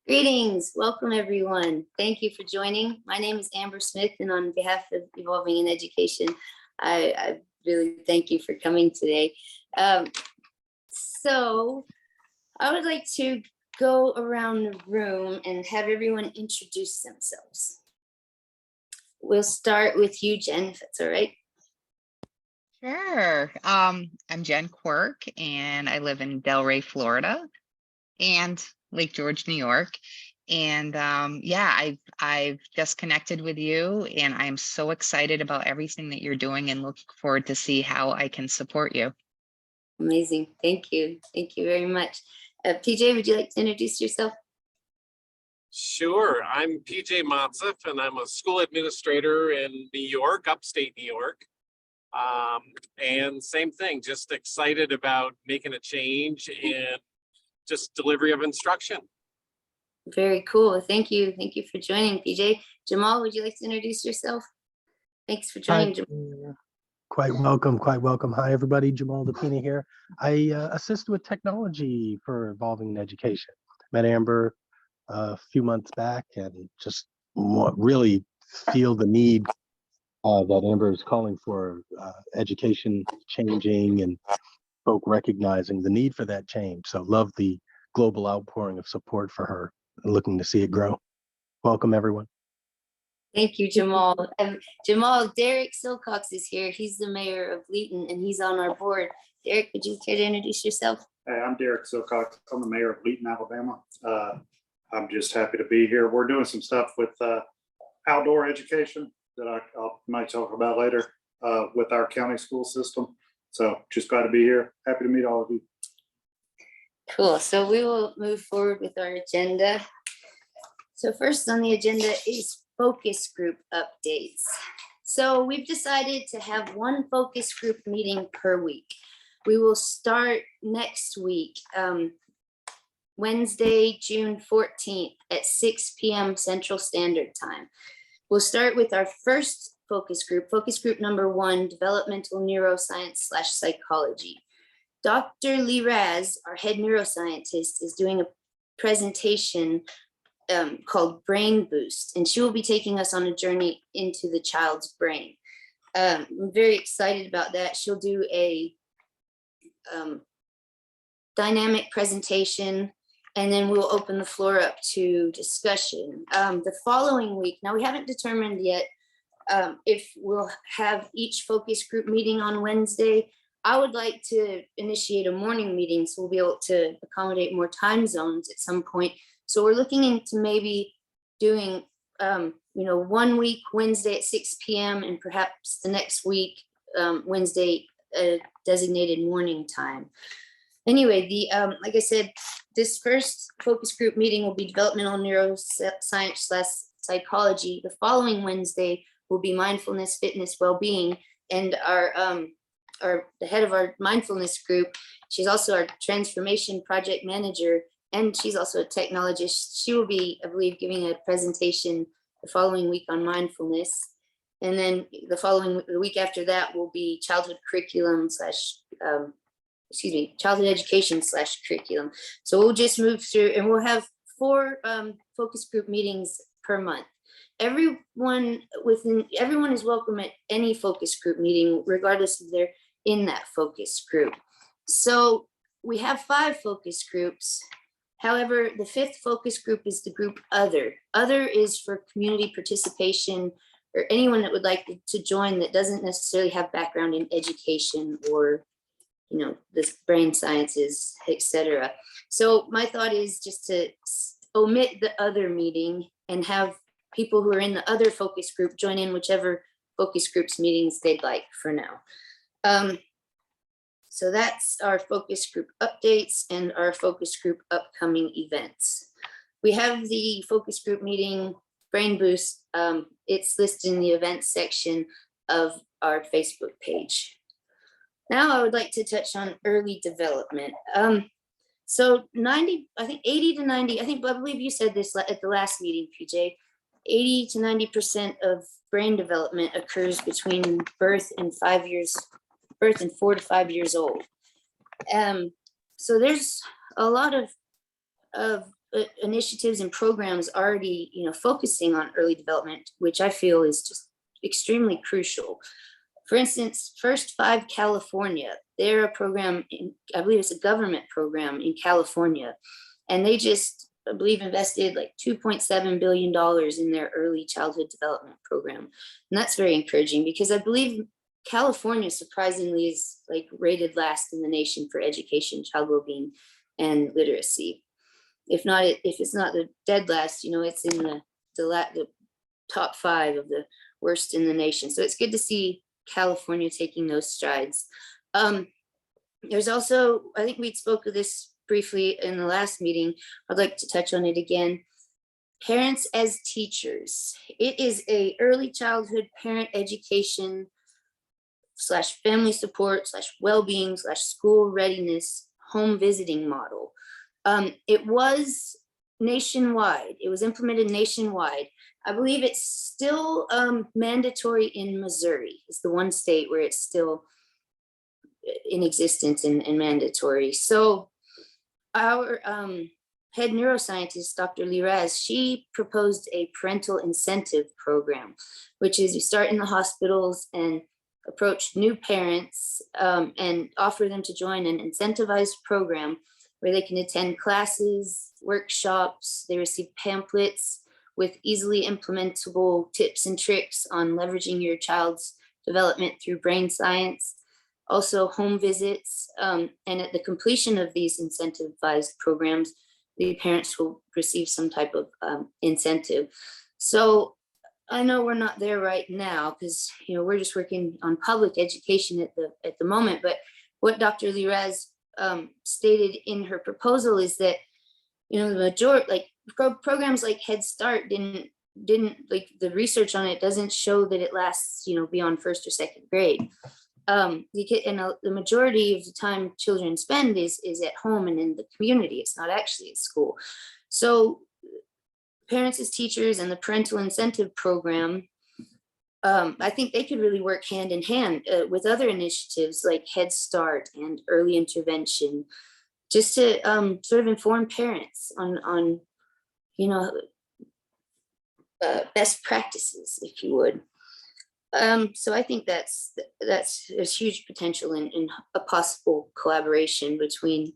Greetings, welcome everyone. Thank you for joining. My name is Amber Smith, and on behalf of Evolving in Education, I really thank you for coming today. So I would like to go around the room and have everyone introduce themselves. We'll start with you, Jen, if that's all right. Sure. I'm Jen Quirk, and I live in Delray, Florida, and Lake George, New York. And yeah, I've just connected with you, and I'm so excited about everything that you're doing, and looking forward to see how I can support you. Amazing. Thank you. Thank you very much. PJ, would you like to introduce yourself? Sure. I'm PJ Motzef, and I'm a school administrator in New York, upstate New York. And same thing, just excited about making a change and just delivery of instruction. Very cool. Thank you. Thank you for joining, PJ. Jamal, would you like to introduce yourself? Thanks for joining, Jamal. Quite welcome. Hi, everybody. Jamal DePina here. I assist with technology for Evolving in Education. Met Amber a few months back and just really feel the need that Amber is calling for, education changing and folk recognizing the need for that change. So love the global outpouring of support for her and looking to see it grow. Welcome, everyone. Thank you, Jamal. Jamal, Derek Silcox is here. He's the mayor of Wheaton, and he's on our board. Derek, would you care to introduce yourself? Hey, I'm Derek Silcox. I'm the mayor of Wheaton, Alabama. I'm just happy to be here. We're doing some stuff with outdoor education that I might talk about later with our county school system. So just glad to be here. Happy to meet all of you. Cool. So we will move forward with our agenda. So first on the agenda is focus group updates. So we've decided to have one focus group meeting per week. We will start next week, Wednesday, June 14th at 6 p.m. Central Standard Time. We'll start with our first focus group number 1, developmental neuroscience / psychology. Dr. Lee Raz, our head neuroscientist, is doing a presentation called Brain Boost, and she will be taking us on a journey into the child's brain. I'm very excited about that. She'll do a dynamic presentation, and then we'll open the floor up to discussion. The following week, now we haven't determined yet if we'll have each focus group meeting on Wednesday. I would like to initiate a morning meeting so we'll be able to accommodate more time zones at some point. So we're looking into maybe doing, 1 week Wednesday at 6 p.m. and perhaps the next week Wednesday designated morning time. Anyway, like I said, this first focus group meeting will be developmental neuroscience / psychology. The following Wednesday will be mindfulness, fitness, well-being, and the head of our mindfulness group, she's also our transformation project manager, and she's also a technologist. She will be, I believe, giving a presentation the following week on mindfulness. And then the week after that will be childhood curriculum childhood education / curriculum. So we'll just move through, and we'll have 4 focus group meetings per month. Everyone is welcome at any focus group meeting, regardless if they're in that focus group. So we have 5 focus groups. However, the 5th focus group is the group Other. Other is for community participation, or anyone that would like to join that doesn't necessarily have background in education or the brain sciences, etc. So my thought is just to omit the Other meeting and have people who are in the Other focus group join in whichever focus groups meetings they'd like for now. So that's our focus group updates and our focus group upcoming events. We have the focus group meeting, Brain Boost. It's listed in the events section of our Facebook page. Now I would like to touch on early development. So 80 to 90, I believe you said this at the last meeting, PJ, 80 to 90% of brain development occurs between birth and 4 to 5 years old. So there's a lot of initiatives and programs already, focusing on early development, which I feel is just extremely crucial. For instance, First Five California, they're a program, I believe it's a government program in California. And they just, I believe, invested like $2.7 billion in their early childhood development program. And that's very encouraging because I believe California surprisingly is like rated last in the nation for education, child well-being, and literacy. If it's not the dead last, it's in the top 5 of the worst in the nation. So it's good to see California taking those strides. There's also, I think we spoke of this briefly in the last meeting. I'd like to touch on it again. Parents as teachers. It is a early childhood parent education / family support / well-being / school readiness home visiting model. It was nationwide. It was implemented nationwide. I believe it's still mandatory in Missouri. It's the one state where it's still in existence and mandatory. So our head neuroscientist, Dr. Liraz, she proposed a parental incentive program, which is you start in the hospitals and approach new parents and offer them to join an incentivized program where they can attend classes, workshops, they receive pamphlets with easily implementable tips and tricks on leveraging your child's development through brain science, also home visits. And at the completion of these incentivized programs, the parents will receive some type of incentive. So I know we're not there right now because we're just working on public education at the moment. But what Dr. Liraz stated in her proposal is that the majority, like programs like Head Start, didn't like the research on it doesn't show that it lasts beyond 1st or 2nd grade. And the majority of the time children spend is at home and in the community. It's not actually at school. So parents as teachers and the parental incentive program, I think they could really work hand in hand with other initiatives like Head Start and early intervention, just to sort of inform parents on best practices, if you would. So I think there's huge potential in a possible collaboration between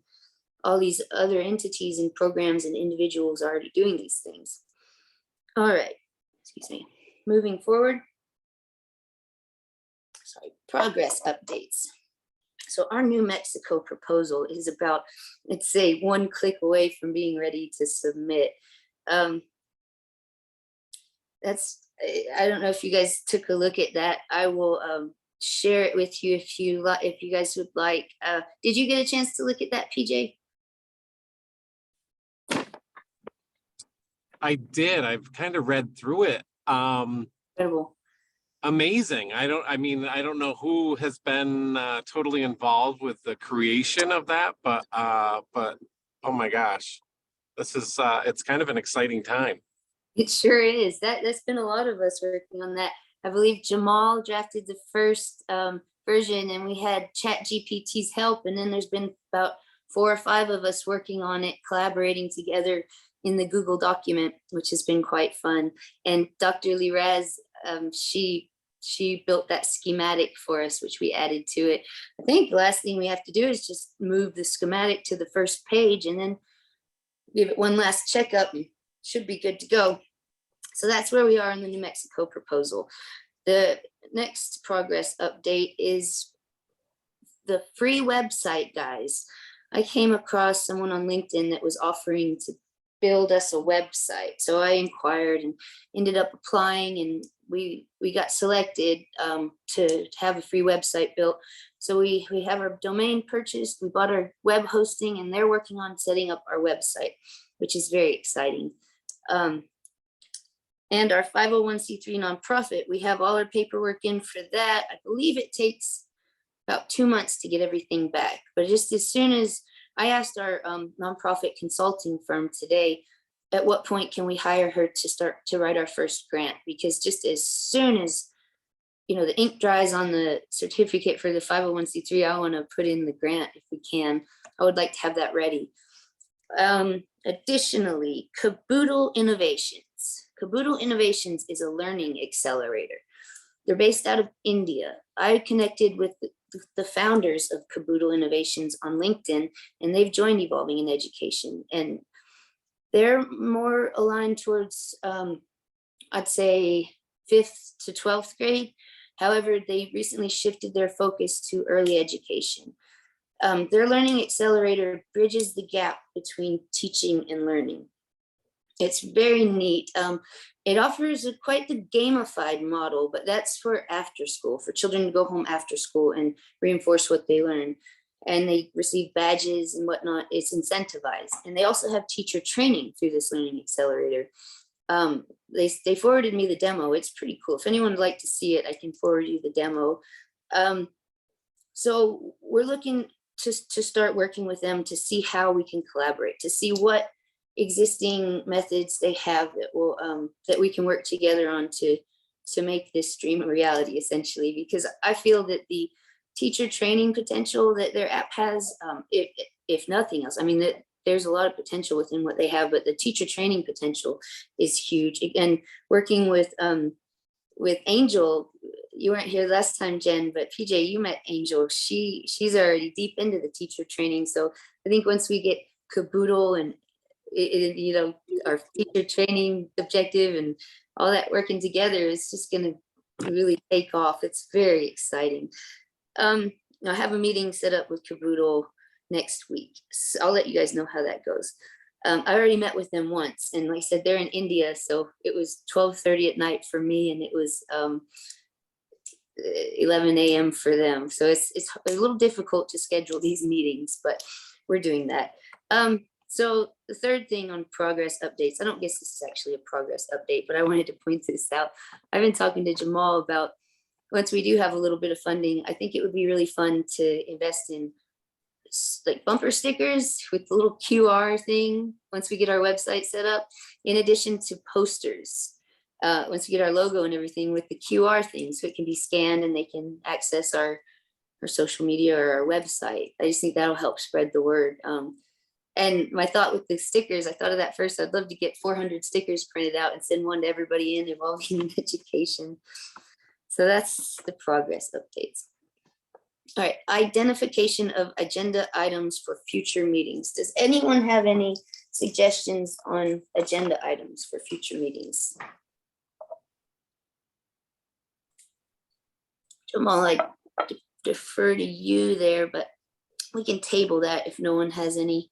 all these other entities and programs and individuals already doing these things. All right, excuse me. Moving forward. Sorry, progress updates. So our New Mexico proposal is about, let's say, 1 click away from being ready to submit. I don't know if you guys took a look at that. I will share it with you if you guys would like. Did you get a chance to look at that, PJ? I did. I've kind of read through it. Incredible. Amazing. I don't know who has been totally involved with the creation of that, but oh my gosh, this is it's kind of an exciting time. It sure is. That's been a lot of us working on that. I believe Jamal drafted the first version, and we had ChatGPT's help, and then there's been about 4 or 5 of us working on it, collaborating together in the Google document, which has been quite fun. And Dr. Liraz, she built that schematic for us, which we added to it. I think the last thing we have to do is just move the schematic to the first page and then give it one last checkup and should be good to go. So that's where we are in the New Mexico proposal. The next progress update is the free website, guys. I came across someone on LinkedIn that was offering to build us a website. So I inquired and ended up applying, and we got selected to have a free website built. So we have our domain purchased, we bought our web hosting, and they're working on setting up our website, which is very exciting. And our 501c3 nonprofit, we have all our paperwork in for that. I believe it takes about 2 months to get everything back. But just as soon as I asked our nonprofit consulting firm today, at what point can we hire her to start to write our first grant? Because just as soon as the ink dries on the certificate for the 501c3, I want to put in the grant if we can. I would like to have that ready. Additionally, Caboodle Innovations. Caboodle Innovations is a learning accelerator. They're based out of India. I connected with the founders of Caboodle Innovations on LinkedIn, and they've joined Evolving in Education. And they're more aligned towards, I'd say, 5th to 12th grade. However, they recently shifted their focus to early education. Their learning accelerator bridges the gap between teaching and learning. It's very neat. It offers quite the gamified model, but that's for after school, for children to go home after school and reinforce what they learn. And they receive badges and whatnot. It's incentivized. And they also have teacher training through this learning accelerator. They forwarded me the demo. It's pretty cool. If anyone would like to see it, I can forward you the demo. So we're looking to start working with them to see how we can collaborate, to see what existing methods they have that will that we can work together on to make this dream a reality, essentially. Because I feel that the teacher training potential that their app has, if nothing else, I mean, there's a lot of potential within what they have, but the teacher training potential is huge. Again, working with Angel, you weren't here last time, Jen, but PJ, you met Angel. She's already deep into the teacher training. So I think once we get Caboodle and you know, our teacher training objective and all that working together, it's just going to really take off. It's very exciting. I have a meeting set up with Caboodle next week. So I'll let you guys know how that goes. I already met with them once, and like I said, they're in India, so it was 12:30 at night for me, and it was 11 a.m. for them. So it's a little difficult to schedule these meetings, but we're doing that. So the third thing on progress updates, I don't guess this is actually a progress update, but I wanted to point this out. I've been talking to Jamal about, once we do have a little bit of funding, I think it would be really fun to invest in like bumper stickers with the little QR thing once we get our website set up, in addition to posters. Once we get our logo and everything with the QR thing, so it can be scanned and they can access our social media or our website. I just think that'll help spread the word. And my thought with the stickers, I thought of that first. I'd love to get 400 stickers printed out and send one to everybody in Evolving in Education. So that's the progress updates. All right, identification of agenda items for future meetings. Does anyone have any suggestions on agenda items for future meetings? Jamal, I defer to you there, but we can table that if no one has any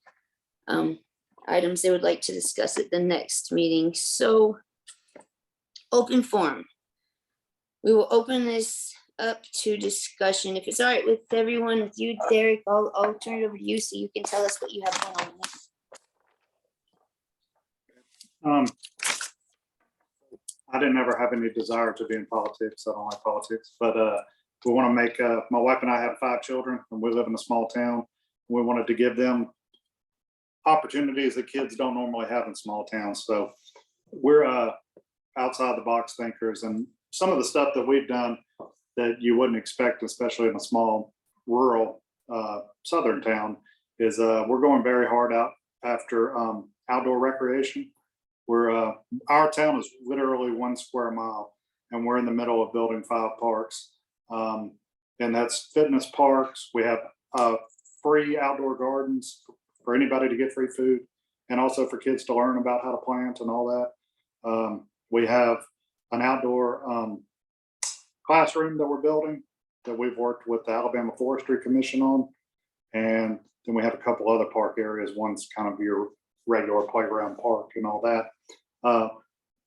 items they would like to discuss at the next meeting. So, open forum. We will open this up to discussion. If it's all right with everyone, with you, Derek, I'll turn it over to you so you can tell us what you have going on. I didn't ever have any desire to be in politics. I don't like politics, but we want to make, my wife and I have 5 children, and we live in a small town. We wanted to give them opportunities that kids don't normally have in small towns. So we're outside the box thinkers, and some of the stuff that we've done that you wouldn't expect, especially in a small rural southern town, is we're going very hard out after outdoor recreation. We're our town is literally 1 square mile, and we're in the middle of building 5 parks, and that's fitness parks. We have free outdoor gardens for anybody to get free food, and also for kids to learn about how to plant and all that. We have an outdoor classroom that we're building that we've worked with the Alabama Forestry Commission on, and then we have a couple other park areas. One's kind of your regular playground park and all that.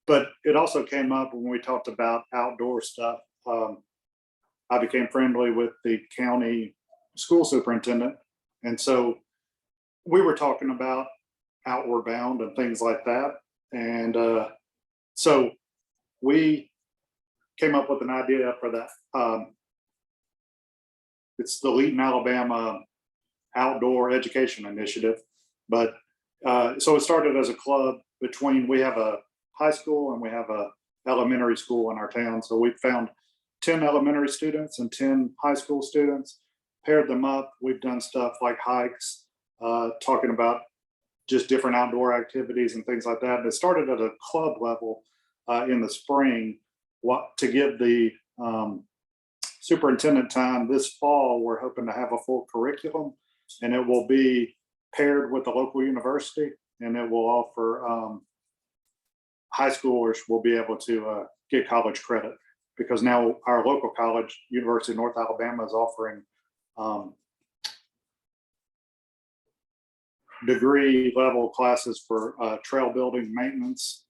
But it also came up when we talked about outdoor stuff. I became friendly with the county school superintendent, and so we were talking about Outward Bound and things like that. And so we came up with an idea for that. It's the Leeton, Alabama Outdoor Education Initiative. But so it started as a club between, we have a high school and we have a elementary school in our town. So we found 10 elementary students and 10 high school students, paired them up. We've done stuff like hikes, talking about just different outdoor activities and things like that. And it started at a club level in the spring. To give the superintendent time this fall, we're hoping to have a full curriculum, and it will be paired with the local university, and it will offer high schoolers will be able to get college credit, because now our local college, University of North Alabama, is offering degree level classes for trail building, maintenance,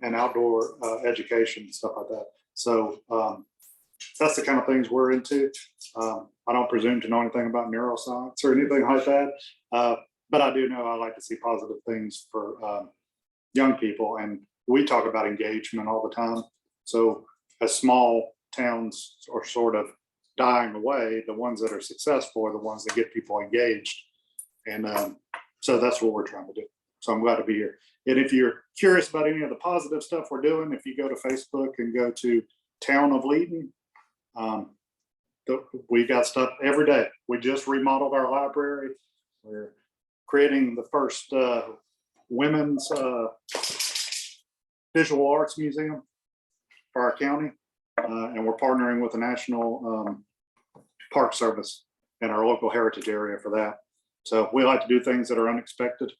and outdoor education and stuff like that. So that's the kind of things we're into. I don't presume to know anything about neuroscience or anything like that, but I do know I like to see positive things for young people, and we talk about engagement all the time. So as small towns are sort of dying away, the ones that are successful are the ones that get people engaged. And so that's what we're trying to do. So I'm glad to be here. And if you're curious about any of the positive stuff we're doing, if you go to Facebook and go to Town of Leeton, we got stuff every day. We just remodeled our library. We're creating the first women's visual arts museum for our county. And we're partnering with the National Park Service in our local heritage area for that. So we like to do things that are unexpected.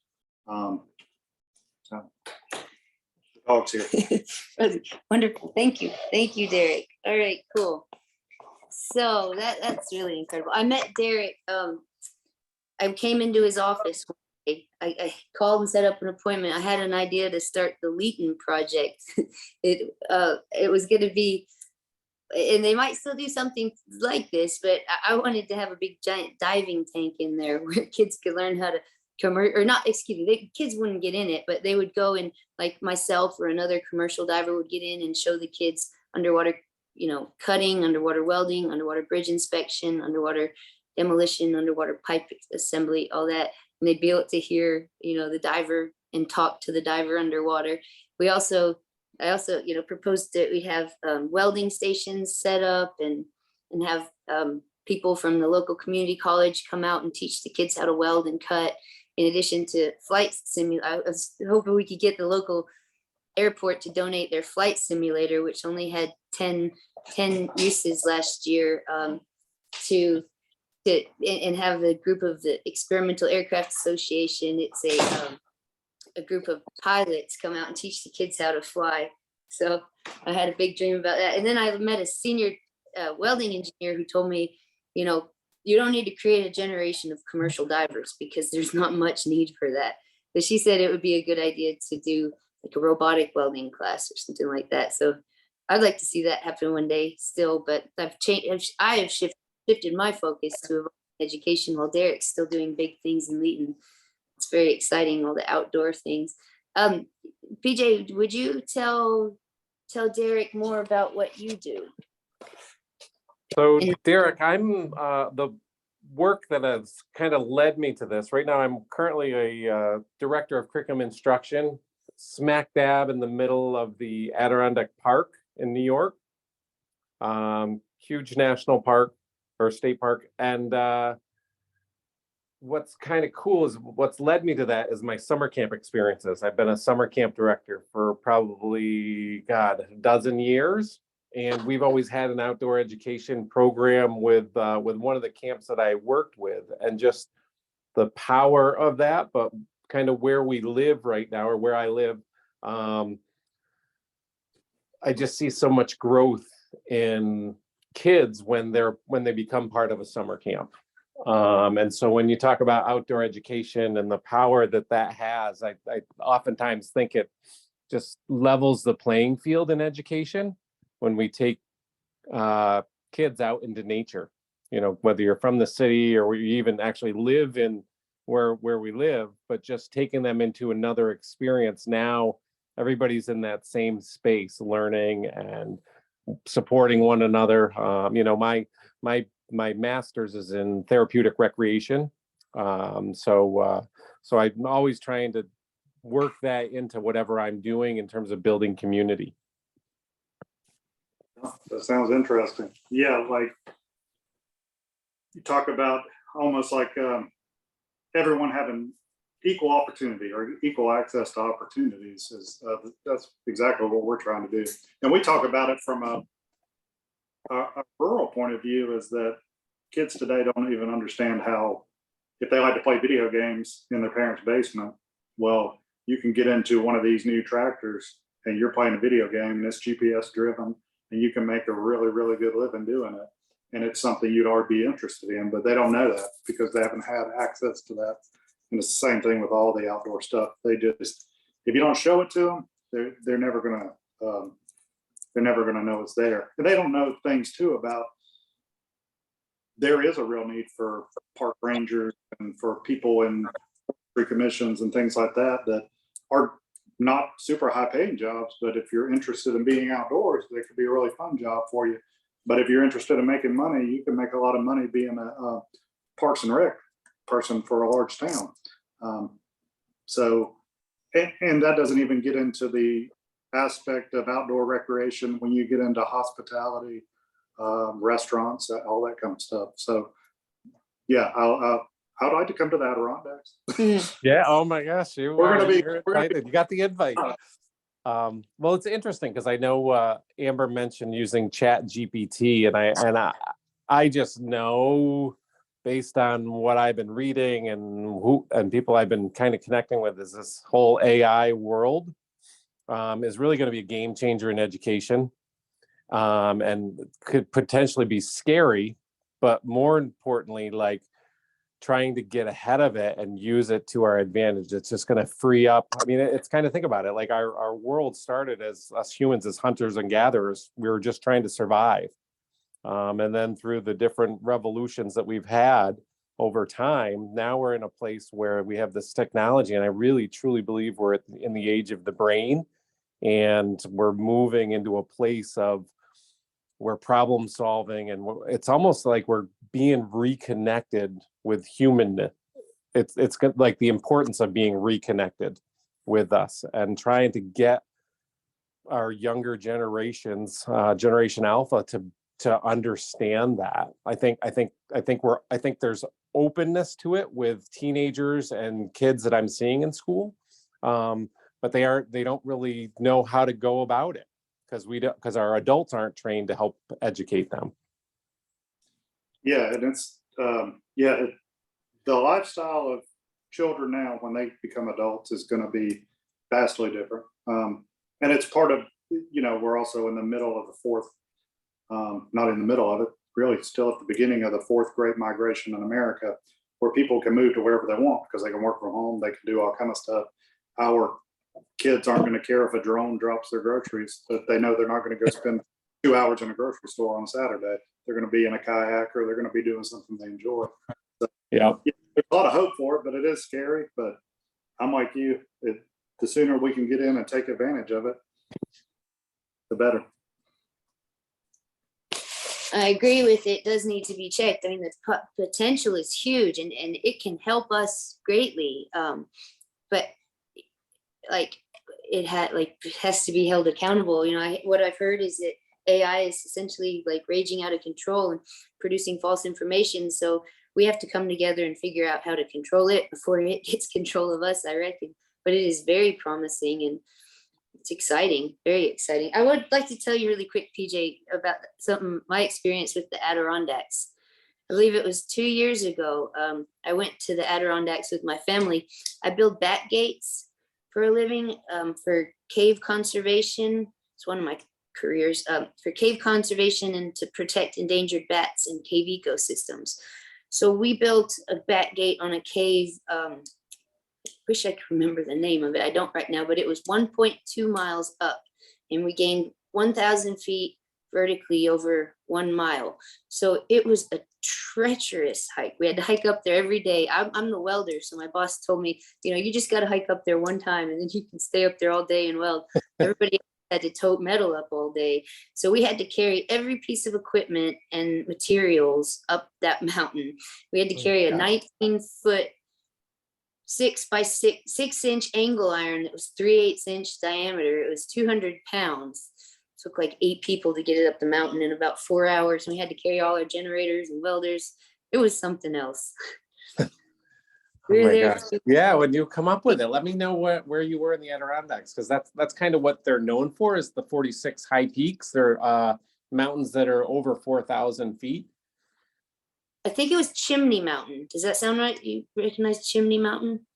So the dog's here. Wonderful. Thank you, Derek. All right, cool. So that's really incredible. I met Derek. I came into his office one day. I called and set up an appointment. I had an idea to start the Leeton project. It was going to be, and they might still do something like this, but I wanted to have a big giant diving tank in there where kids could learn how to kids wouldn't get in it, but they would go and, like myself or another commercial diver would get in and show the kids underwater, cutting, underwater welding, underwater bridge inspection, underwater demolition, underwater pipe assembly, all that. And they'd be able to hear, the diver and talk to the diver underwater. I also, proposed that we have welding stations set up and have people from the local community college come out and teach the kids how to weld and cut, in addition to flight simulator. I was hoping we could get the local airport to donate their flight simulator, which only had 10 uses last year, and have the group of the Experimental Aircraft Association. It's a group of pilots come out and teach the kids how to fly. So I had a big dream about that. And then I met a senior welding engineer who told me, you don't need to create a generation of commercial divers because there's not much need for that. But she said it would be a good idea to do like a robotic welding class or something like that. So I'd like to see that happen one day still, but I have shifted my focus to education while Derek's still doing big things in Leeton. It's very exciting, all the outdoor things. PJ, would you tell Derek more about what you do? So Derek, I'm the work that has kind of led me to this. Right now, I'm currently a director of curriculum instruction, smack dab in the middle of the Adirondack Park in New York. Huge national park or state park. And what's kind of cool is what's led me to that is my summer camp experiences. I've been a summer camp director for probably, a dozen years. And we've always had an outdoor education program with one of the camps that I worked with, and just the power of that, but kind of where we live right now, or where I live, I just see so much growth in kids when they become part of a summer camp. And so when you talk about outdoor education and the power that has, I oftentimes think it just levels the playing field in education. When we take kids out into nature, whether you're from the city or you even actually live in where we live, but just taking them into another experience. Now everybody's in that same space, learning and supporting one another. My master's is in therapeutic recreation. So I'm always trying to work that into whatever I'm doing in terms of building community. That sounds interesting. Yeah, like you talk about almost like everyone having equal opportunity or equal access to opportunities is, that's exactly what we're trying to do. And we talk about it from a rural point of view, is that kids today don't even understand how, if they like to play video games in their parents' basement, well, you can get into one of these new tractors and you're playing a video game that's GPS driven, and you can make a really, really good living doing it. And it's something you'd already be interested in, but they don't know that because they haven't had access to that. And it's the same thing with all the outdoor stuff. They just, if you don't show it to them, they're never gonna know it's there. And they don't know things too about, there is a real need for park rangers and for people in free commissions and things like that, that are not super high paying jobs, but if you're interested in being outdoors, they could be a really fun job for you. But if you're interested in making money, you can make a lot of money being a Parks and Rec person for a large town. And that doesn't even get into the aspect of outdoor recreation when you get into hospitality, restaurants, all that kind of stuff. So yeah, I'd like to come to the Adirondacks. Yeah. Oh my gosh. We're gonna be- You're excited. You got the invite. Well, it's interesting because I know Amber mentioned using Chat GPT, and I just know, based on what I've been reading and people I've been kind of connecting with, is this whole AI world is really going to be a game changer in education, and could potentially be scary, but more importantly, like, trying to get ahead of it and use it to our advantage. It's just going to free up. I mean, it's kind of, think about it, like our world started as us humans, as hunters and gatherers. We were just trying to survive. And then through the different revolutions that we've had over time, now we're in a place where we have this technology. And I really, truly believe we're in the age of the brain. And we're moving into a place of where problem solving, and it's almost like we're being reconnected with human. It's like the importance of being reconnected with us and trying to get our younger generations, Generation Alpha, to understand that. I think there's openness to it with teenagers and kids that I'm seeing in school, but they don't really know how to go about it because our adults aren't trained to help educate them. Yeah, and it's the lifestyle of children now when they become adults is going to be vastly different. And it's part of, we're also in the middle of the fourth, not in the middle of it, really still at the beginning of the fourth great migration in America, where people can move to wherever they want because they can work from home, they can do all kind of stuff. Our kids aren't going to care if a drone drops their groceries, but they know they're not going to go spend 2 hours in a grocery store on Saturday. They're going to be in a kayak, or they're going to be doing something they enjoy. So, Yeah. there's a lot of hope for it, but it is scary. But I'm like you, the sooner we can get in and take advantage of it, the better. I agree with it. Does need to be checked. I mean, the potential is huge, and it can help us greatly. But like, it has to be held accountable. What I've heard is that AI is essentially like raging out of control and producing false information. So we have to come together and figure out how to control it before it gets control of us, I reckon. But it is very promising and it's exciting, very exciting. I would like to tell you really quick, PJ, about my experience with the Adirondacks. I believe it was 2 years ago. I went to the Adirondacks with my family. I build bat gates for a living, for cave conservation. It's one of my careers, for cave conservation and to protect endangered bats in cave ecosystems. So we built a bat gate on a cave. Wish I could remember the name of it. I don't right now, but it was 1.2 miles up, and we gained 1,000 feet vertically over 1 mile. So it was a treacherous hike. We had to hike up there every day. I'm the welder, so my boss told me, you just got to hike up there one time, and then you can stay up there all day and weld. Everybody had to tote metal up all day. So we had to carry every piece of equipment and materials up that mountain. We had to carry a 19-foot 6x6 angle iron that was 3/8 inch diameter. It was 200 pounds. It took like 8 people to get it up the mountain in about 4 hours. And we had to carry all our generators and welders. It was something else. Oh We were my there. gosh. Yeah, when you come up with it, let me know where you were in the Adirondacks, because that's kind of what they're known for, is the 46 high peaks. They're mountains that are over 4,000 feet. I think it was Chimney Mountain. Does that sound right? You recognize Chimney Mountain?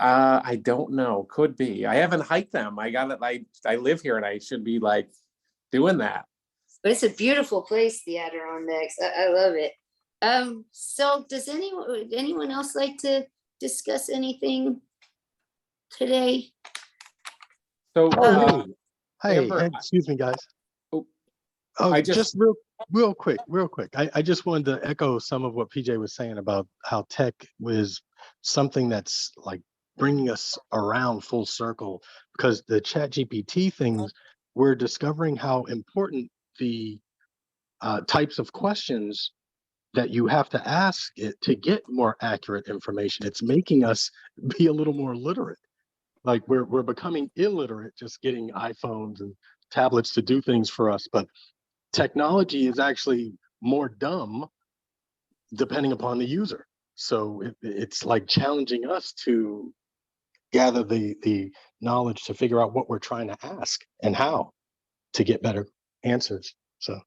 I don't know. Could be. I haven't hiked them. I got it. I live here and I should be like doing that. But it's a beautiful place, the Adirondacks. I love it. So does anyone else like to discuss anything today? So, Oh, hey, Amber, excuse me, guys. Oh, Oh, I just real quick. I just wanted to echo some of what PJ was saying about how tech was something that's like bringing us around full circle, because the Chat GPT things, we're discovering how important the types of questions that you have to ask it to get more accurate information. It's making us be a little more literate. Like we're becoming illiterate just getting iPhones and tablets to do things for us, but technology is actually more dumb depending upon the user. So it's like challenging us to gather the knowledge to figure out what we're trying to ask and how to get better answers. So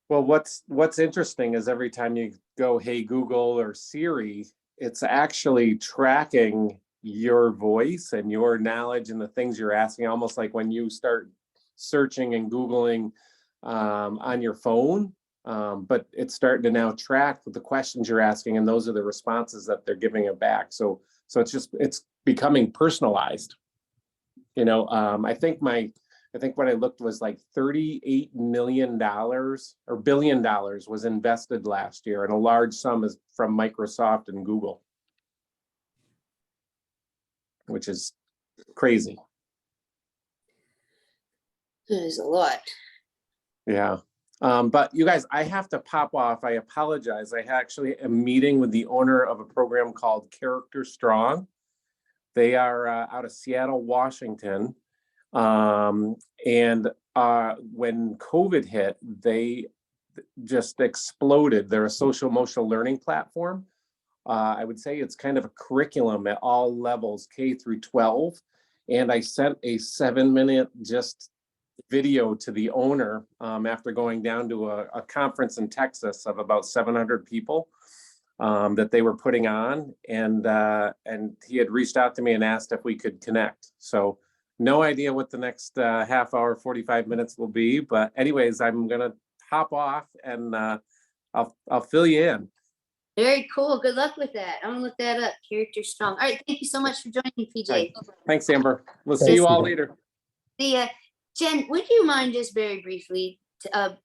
well, what's interesting is every time you go, hey Google or Siri, it's actually tracking your voice and your knowledge and the things you're asking, almost like when you start searching and Googling on your phone. But it's starting to now track the questions you're asking, and those are the responses that they're giving it back. So it's becoming personalized. I think what I looked was like $38 million or $1 billion was invested last year, and a large sum is from Microsoft and Google, which is crazy. There's a lot. Yeah. But you guys, I have to pop off. I apologize. I actually am meeting with the owner of a program called Character Strong. They are out of Seattle, Washington. And when COVID hit, they just exploded. They're a social emotional learning platform. I would say it's kind of a curriculum at all levels, K through 12. And I sent a 7-minute just video to the owner after going down to a conference in Texas of about 700 people that they were putting on. And he had reached out to me and asked if we could connect. So no idea what the next half hour, 45 minutes will be. But anyways, I'm going to hop off and I'll fill you in. Very cool. Good luck with that. I'm gonna look that up. Character Strong. All right. Thank you so much for joining me, PJ. Right. Thanks, Amber. We'll see Thanks, you all PJ. later. Jen, would you mind just very briefly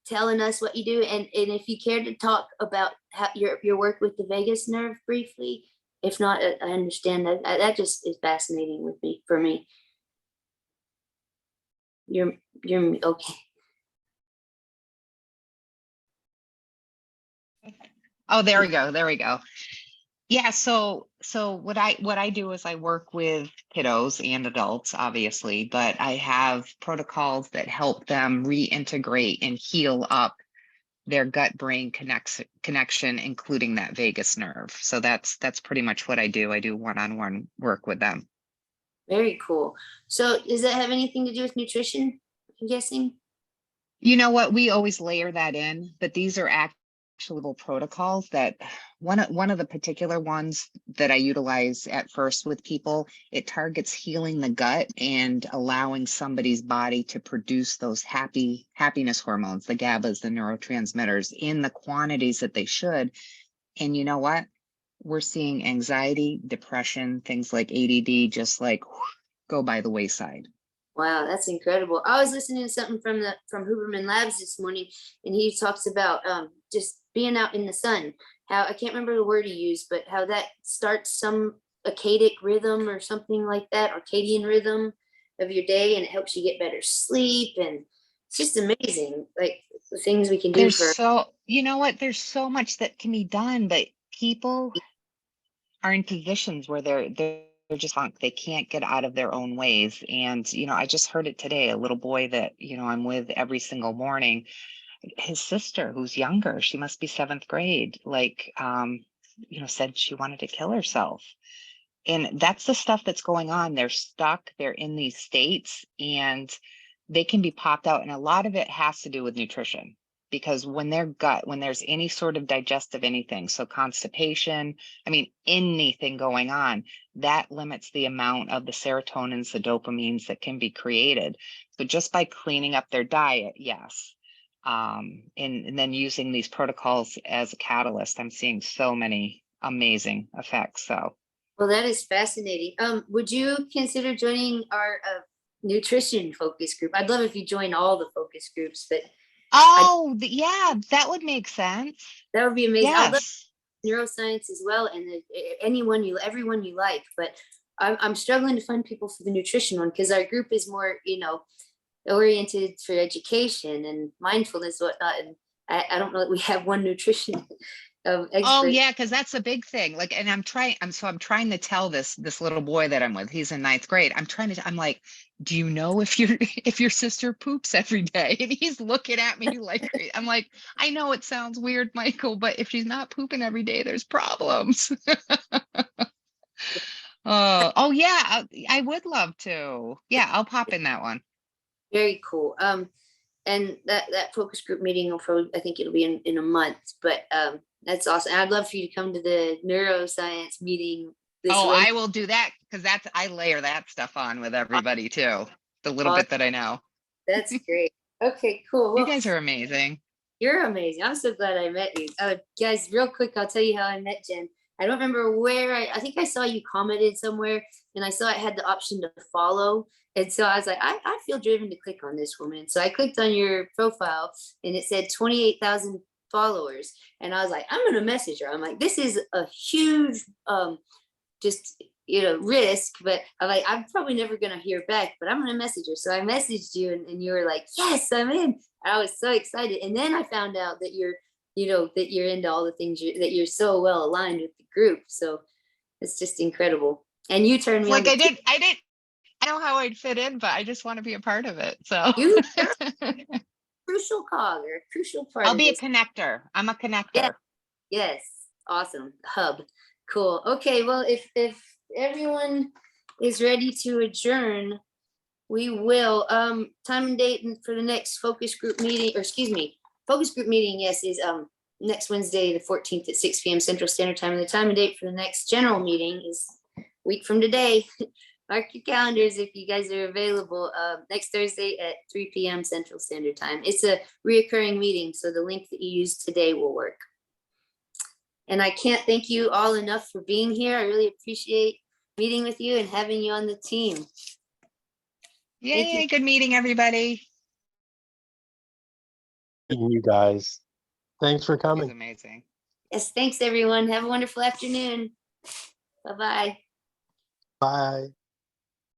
telling us what you do, and if you care to talk about how your work with the vagus nerve briefly? If not, I understand that. That just is fascinating for me. You're okay. Oh, there we go. Yeah, so what I do is I work with kiddos and adults, obviously, but I have protocols that help them reintegrate and heal up their gut-brain connection, including that vagus nerve. So that's pretty much what I do. I do one-on-one work with them. Very cool. So does that have anything to do with nutrition, I'm guessing? You know what? We always layer that in, but these are actual protocols that one of the particular ones that I utilize at first with people, it targets healing the gut and allowing somebody's body to produce those happiness hormones, the GABAs, the neurotransmitters, in the quantities that they should. And you know what? We're seeing anxiety, depression, things like ADD, just like go by the wayside. Wow, that's incredible. I was listening to something from Huberman Labs this morning, and he talks about just being out in the sun. How, I can't remember the word he used, but how that starts some circadian rhythm or something like that, circadian rhythm of your day, and it helps you get better sleep. And it's just amazing, like the things we can do you know what? There's so much that can be done, but people are in positions where they're just they can't get out of their own ways. And I just heard it today. A little boy that I'm with every single morning, his sister, who's younger, she must be 7th grade, like said she wanted to kill herself. And that's the stuff that's going on. They're stuck, they're in these states, and they can be popped out. And a lot of it has to do with nutrition, because when there's any sort of digestive anything, so constipation, I mean, anything going on, that limits the amount of the serotonins, the dopamines that can be created. So just by cleaning up their diet, yes. And then using these protocols as a catalyst, I'm seeing so many amazing effects. So Well, that is fascinating. Would you consider joining our nutrition focus group? I'd love if you join all the focus groups, but yeah, that would make sense. that would be amazing. I'd love Yes. neuroscience as well, and everyone you like. But I'm struggling to find people for the nutrition one because our group is more, oriented for education and mindfulness, whatnot. And I don't know that we have one nutrition expert. Oh yeah, because that's a big thing. Like, and I'm trying to tell this little boy that I'm with, he's in 9th grade. I'm like, do you know if your sister poops every day? And he's looking at me like, I'm like, I know it sounds weird, Michael, but if she's not pooping every day, there's problems. Oh yeah, I would love to. Yeah, I'll pop in that one. Very cool. And that focus group meeting will probably, I think it'll be in a month, but that's awesome. And I'd love for you to come to the neuroscience meeting this Oh, Wednesday. I will do that, because I layer that stuff on with everybody too. The little bit that I know. That's great. Okay, cool. You Well, guys are amazing. you're amazing. I'm so glad I met you. Guys, real quick, I'll tell you how I met Jen. I don't remember where, I think I saw you commented somewhere, and I saw it had the option to follow. And so I was like, I feel driven to click on this woman. So I clicked on your profile and it said 28,000 followers. And I was like, I'm going to message her. I'm like, this is a huge, just, risk, but I'm probably never going to hear back, but I'm going to message her. So I messaged you and you were like, yes, I'm in. And I was so excited. And then I found out that you're into all the things that you're so well aligned with the group. So it's just incredible. And you turned me Like on. I know how I'd fit in, but I just want to be a part of it. So You crucial cog or crucial part. I'll of be a this. connector. I'm a connector. Yeah. Yes. Awesome. Hub. Cool. Okay. Well, if everyone is ready to adjourn, we will. Time and date for the next focus group meeting, or excuse me, focus group meeting, yes, is next Wednesday, the 14th at 6 p.m. Central Standard Time. And the time and date for the next general meeting is a week from today. Mark your calendars if you guys are available. Next Thursday at 3 p.m. Central Standard Time. It's a reoccurring meeting, so the link that you used today will work. And I can't thank you all enough for being here. I really appreciate meeting with you and having you on the team. Thank you. Yay, good meeting, everybody. Meeting you guys. Thanks for It was coming. amazing. Yes, thanks everyone. Have a wonderful afternoon. Bye-bye. Bye.